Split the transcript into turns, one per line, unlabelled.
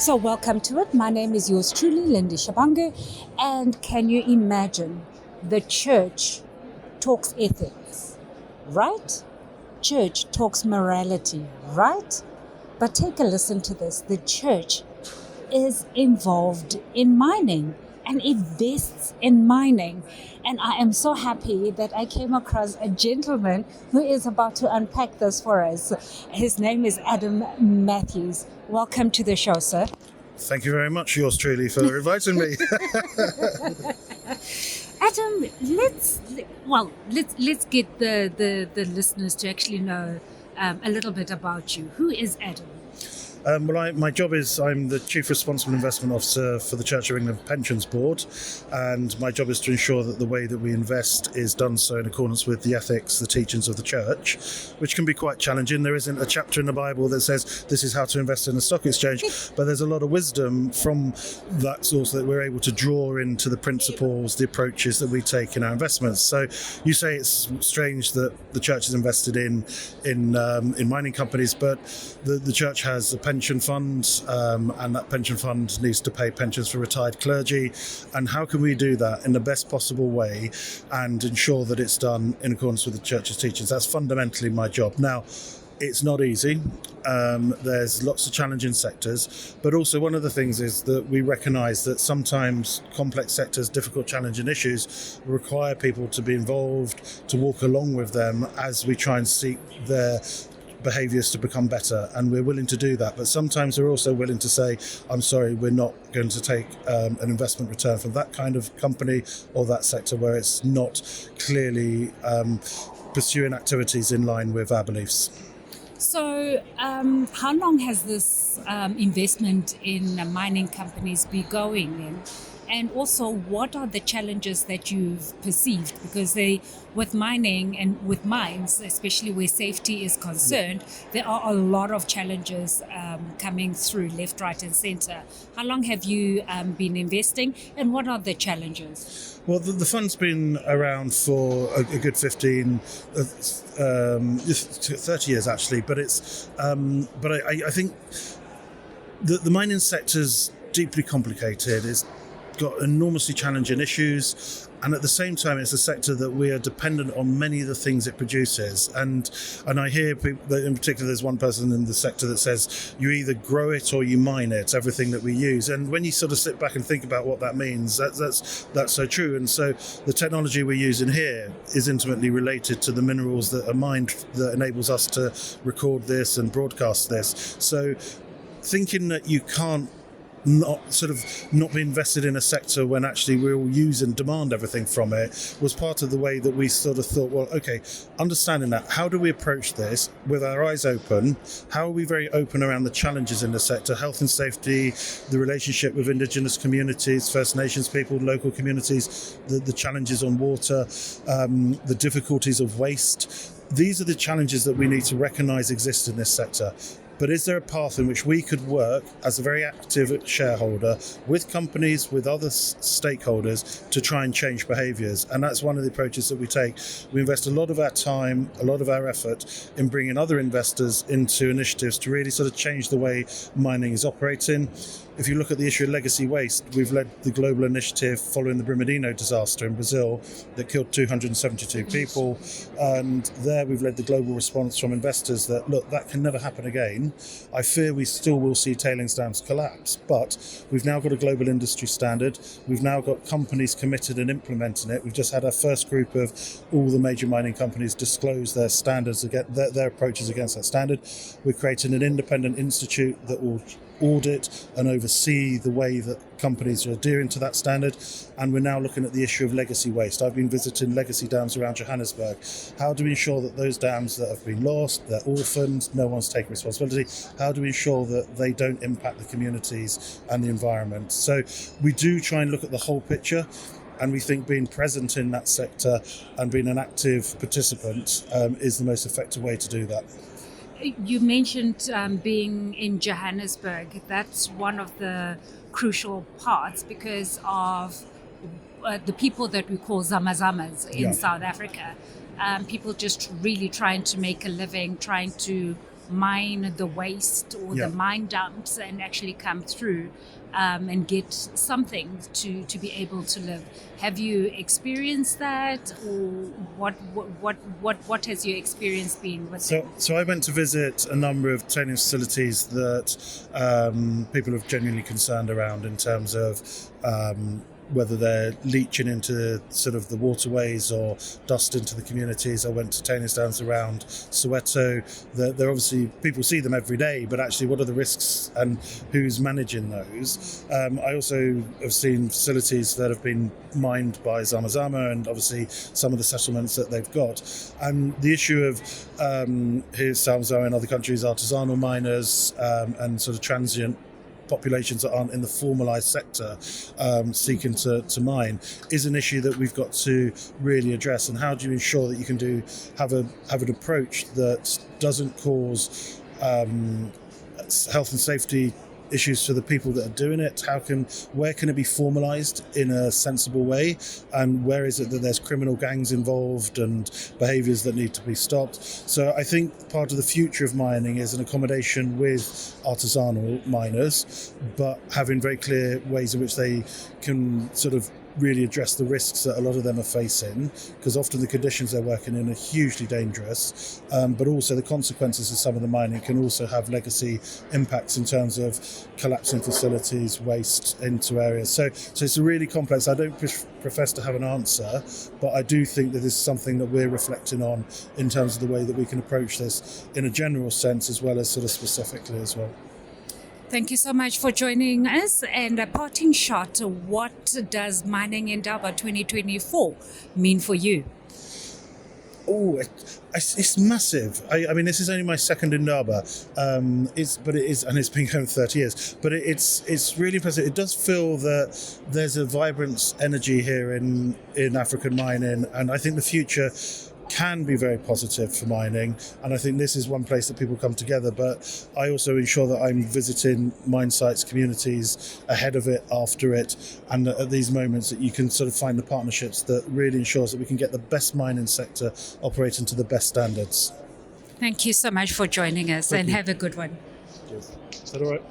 So welcome to it. My name is yours truly, Lindi Tshabangu. And can you imagine the church talks ethics, right? Church talks morality, right? But take a listen to this. The church is involved in mining and invests in mining. And I am so happy that I came across a gentleman who is about to unpack this for us. His name is Adam Matthews. Welcome to the show, sir.
Thank you very much, yours truly, for inviting me.
Adam, let's get the listeners to actually know a little bit about you. Who is Adam?
My job is I'm the Chief Responsible Investment Officer for the Church of England Pensions Board, and my job is to ensure that the way that we invest is done so in accordance with the ethics, the teachings of the church, which can be quite challenging. There isn't a chapter in the Bible that says this is how to invest in a stock exchange, but there's a lot of wisdom from that source that we're able to draw into the principles, the approaches that we take in our investments. So you say it's strange that the church is invested in mining companies, but the church has a pension fund, and that pension fund needs to pay pensions for retired clergy. And how can we do that in the best possible way and ensure that it's done in accordance with the church's teachings? That's fundamentally my job. Now, it's not easy. There's lots of challenging sectors, but also one of the things is that we recognise that sometimes complex sectors, difficult, challenging issues require people to be involved, to walk along with them as we try and seek their behaviours to become better, and we're willing to do that. But sometimes we're also willing to say, I'm sorry, we're not going to take an investment return from that kind of company or that sector where it's not clearly pursuing activities in line with our beliefs.
So how long has this investment in mining companies been going in? And also, what are the challenges that you've perceived? Because with mining and with mines, especially where safety is concerned, there are a lot of challenges coming through left, right, and centre. How long have you been investing, and what are the challenges?
Well, the fund's been around for a good 30 years actually, but it's but I think the mining sector's deeply complicated. It's got enormously challenging issues, and at the same time it's a sector that we are dependent on many of the things it produces, and I hear people, in particular there's one person in the sector that says you either grow it or you mine it, everything that we use. And when you sort of sit back and think about what that means, that's so true. And so the technology we're using here is intimately related to the minerals that are mined that enables us to record this and broadcast this. So thinking that you can't not be invested in a sector when actually we all use and demand everything from it was part of the way that we sort of thought, well, okay, understanding that, how do we approach this with our eyes open? How are we very open around the challenges in the sector, health and safety, the relationship with Indigenous communities, First Nations people, local communities, the challenges on water, the difficulties of waste. These are the challenges that we need to recognise exist in this sector. But is there a path in which we could work as a very active shareholder with companies, with other stakeholders to try and change behaviours? And that's one of the approaches that we take. We invest a lot of our time, a lot of our effort in bringing other investors into initiatives to really sort of change the way mining is operating. If you look at the issue of legacy waste, we've led the global initiative following the Brumadinho disaster in Brazil that killed 272 people. And there we've led the global response from investors that, look, that can never happen again. I fear we still will see tailings dams collapse, but we've now got a global industry standard. We've now got companies committed and implementing it. We've just had our first group of all the major mining companies disclose their standards, their approaches against that standard. We're creating an independent institute that will audit and oversee the way that companies are adhering to that standard. And we're now looking at the issue of legacy waste. I've been visiting legacy dams around Johannesburg. How do we ensure that those dams that have been lost, they're orphaned, no one's taking responsibility, how do we ensure that they don't impact the communities and the environment? So we do try and look at the whole picture, and we think being present in that sector and being an active participant is the most effective way to do that.
You mentioned being in Johannesburg. That's one of the crucial parts because of the people that we call zamazamas in South Africa. People just really trying to make a living, trying to mine the waste or
Yeah.
the mine dumps and actually come through and get something to be able to live. Have you experienced that, or what has your experience been with it?
So I went to visit a number of tailings facilities that people are genuinely concerned around in terms of whether they're leaching into sort of the waterways or dust into the communities. I went to tailings dams around Soweto. They're obviously, people see them every day, but actually what are the risks and who's managing those? I also have seen facilities that have been mined by Zama Zama, and obviously some of the settlements that they've got. And the issue of here's Zama Zama in other countries, artisanal miners and sort of transient populations that aren't in the formalised sector seeking to mine is an issue that we've got to really address. And how do you ensure that you can have an approach that doesn't cause health and safety issues for the people that are doing it? Where can it be formalised in a sensible way, and where is it that there's criminal gangs involved and behaviours that need to be stopped? So I think part of the future of mining is an accommodation with artisanal miners, but having very clear ways in which they can sort of really address the risks that a lot of them are facing, because often the conditions they're working in are hugely dangerous, but also the consequences of some of the mining can also have legacy impacts in terms of collapsing facilities, waste into areas. So it's a really complex. I don't profess to have an answer, but I do think that this is something that we're reflecting on in terms of the way that we can approach this in a general sense as well as sort of specifically as well.
Thank you so much for joining us. And a parting shot, what does Mining Indaba 2024 mean for you?
Oh, it's massive. I mean, this is only my second Indaba. But it is, and it's been going 30 years. But it's really impressive. It does feel that there's a vibrant energy here in African mining, and I think the future can be very positive for mining, and I think this is one place that people come together. But I also ensure that I'm visiting mine sites, communities ahead of it, after it, and at these moments that you can sort of find the partnerships that really ensures that we can get the best mining sector operating to the best standards.
Thank you so much for joining us.
Thank
and
you.
Have a good one.
Cheers. Is that all right?